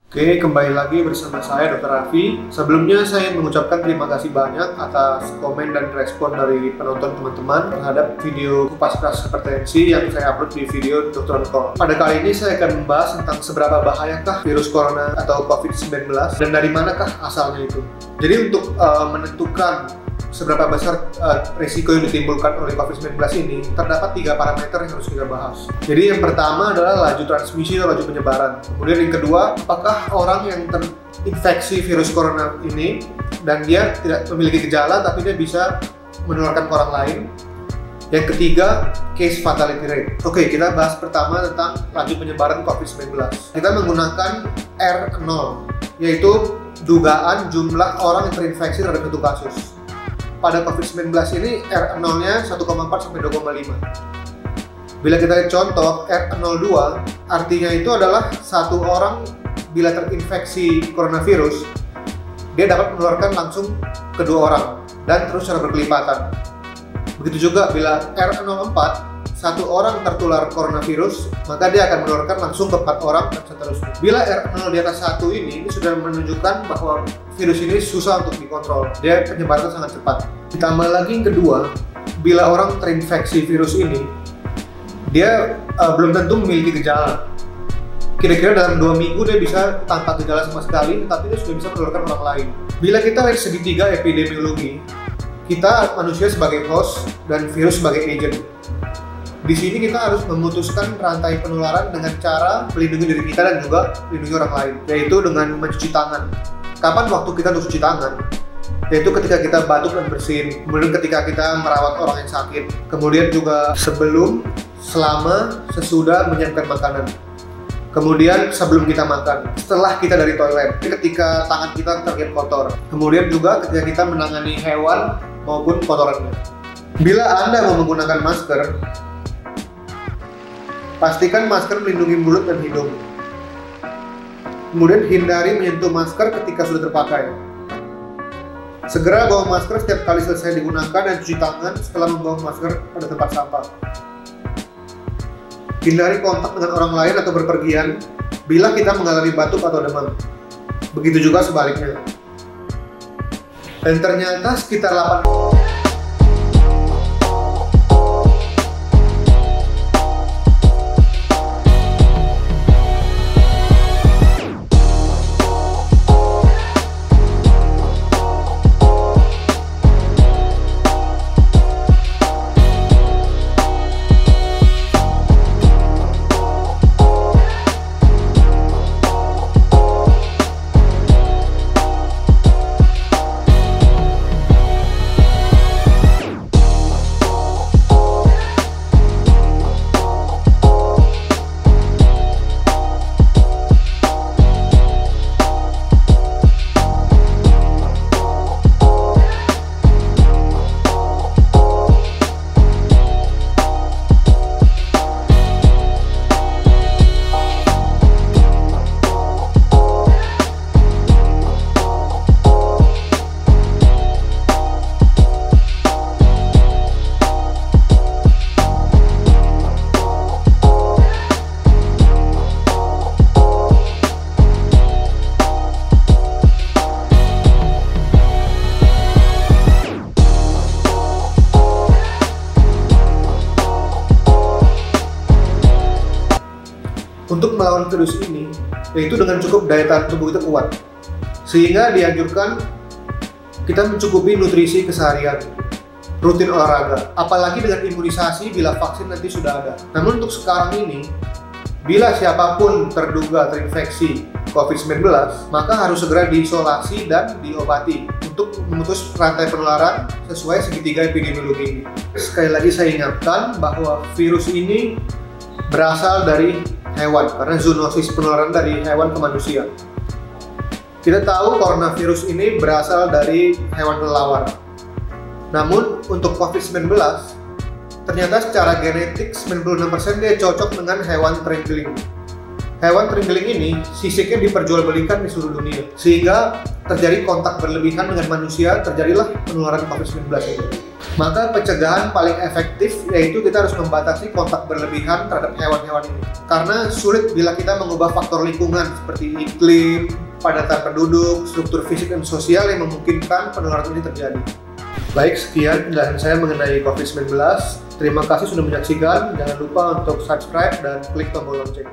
Oke, kembali lagi bersama saya Dr. Raffi. Sebelumnya saya mengucapkan terima kasih banyak atas komen dan respon dari penonton teman-teman terhadap video kupas keras hipertensi yang saya upload di video Dr. Anko. Pada kali ini saya akan membahas tentang seberapa bahayakah virus corona atau COVID-19 dan dari manakah asalnya itu. Jadi untuk menentukan seberapa besar risiko yang ditimbulkan oleh COVID-19 ini, terdapat 3 parameter yang harus kita bahas. Jadi yang pertama adalah laju transmisi atau laju penyebaran. Kemudian yang kedua, apakah orang yang terinfeksi virus corona ini dan dia tidak memiliki gejala tapi dia bisa menularkan ke orang lain. Yang ketiga, case fatality rate. Oke, kita bahas pertama tentang laju penyebaran COVID-19. Kita menggunakan R0, yaitu dugaan jumlah orang yang terinfeksi terhadap satu kasus. Pada COVID-19 ini R0-nya 1,4 sampai 2,5. Bila kita lihat contoh R02, artinya itu adalah satu orang bila terinfeksi coronavirus, dia dapat menularkan langsung ke 2 orang dan terus secara berkelipatan. Begitu juga bila R04, satu orang tertular coronavirus, maka dia akan menularkan langsung ke 4 orang dan seterusnya. Bila R0 di atas 1 ini sudah menunjukkan bahwa virus ini susah untuk dikontrol, dia penyebaran sangat cepat. Ditambah lagi yang kedua, bila orang terinfeksi virus ini, dia belum tentu memiliki gejala. Kira-kira dalam 2 minggu dia bisa tanpa gejala sama sekali, tetapi dia sudah bisa menularkan orang lain. Bila kita lihat segitiga epidemiologi, kita manusia sebagai host dan virus sebagai agent. Di sini kita harus memutuskan rantai penularan dengan cara melindungi diri kita dan juga melindungi orang lain, yaitu dengan mencuci tangan. Kapan waktu kita untuk cuci tangan? Yaitu ketika kita batuk dan bersin, kemudian ketika kita merawat orang yang sakit, kemudian juga sebelum, selama, sesudah menyiapkan makanan, kemudian sebelum kita makan, setelah kita dari toilet, ketika tangan kita terlihat kotor, kemudian juga ketika kita menangani hewan maupun kotorannya. Bila Anda mau menggunakan masker, pastikan masker melindungi mulut dan hidung. Kemudian hindari menyentuh masker ketika sudah terpakai. Segera bawa masker setiap kali selesai digunakan dan cuci tangan setelah membawa masker pada tempat sampah. Hindari kontak dengan orang lain atau berpergian bila kita mengalami batuk atau demam. Begitu juga sebaliknya. Dan ternyata sekitar 8... Untuk melawan virus ini, yaitu dengan cukup daya tahan tubuh kita kuat, sehingga dianjurkan kita mencukupi nutrisi keseharian, rutin olahraga, apalagi dengan imunisasi bila vaksin nanti sudah ada. Namun untuk sekarang ini, bila siapapun terduga terinfeksi COVID-19, maka harus segera diisolasi dan diobati untuk memutus rantai penularan sesuai segitiga epidemiologi ini. Sekali lagi saya ingatkan bahwa virus ini berasal dari hewan, karena zoonosis, penularan dari hewan ke manusia. Kita tahu coronavirus ini berasal dari hewan kelelawar. Namun untuk COVID-19, ternyata secara genetik 96% dia cocok dengan hewan terenggiling. Hewan terenggiling ini sisiknya diperjualbelikan di seluruh dunia, sehingga terjadi kontak berlebihan dengan manusia, terjadilah penularan COVID-19 ini. Maka pencegahan paling efektif yaitu kita harus membatasi kontak berlebihan terhadap hewan-hewan ini. Karena sulit bila kita mengubah faktor lingkungan seperti iklim, padatan penduduk, struktur fisik dan sosial yang memungkinkan penularan ini terjadi. Baik, sekian penjelasan saya mengenai COVID-19. Terima kasih sudah menyaksikan. Jangan lupa untuk subscribe dan klik tombol lonceng.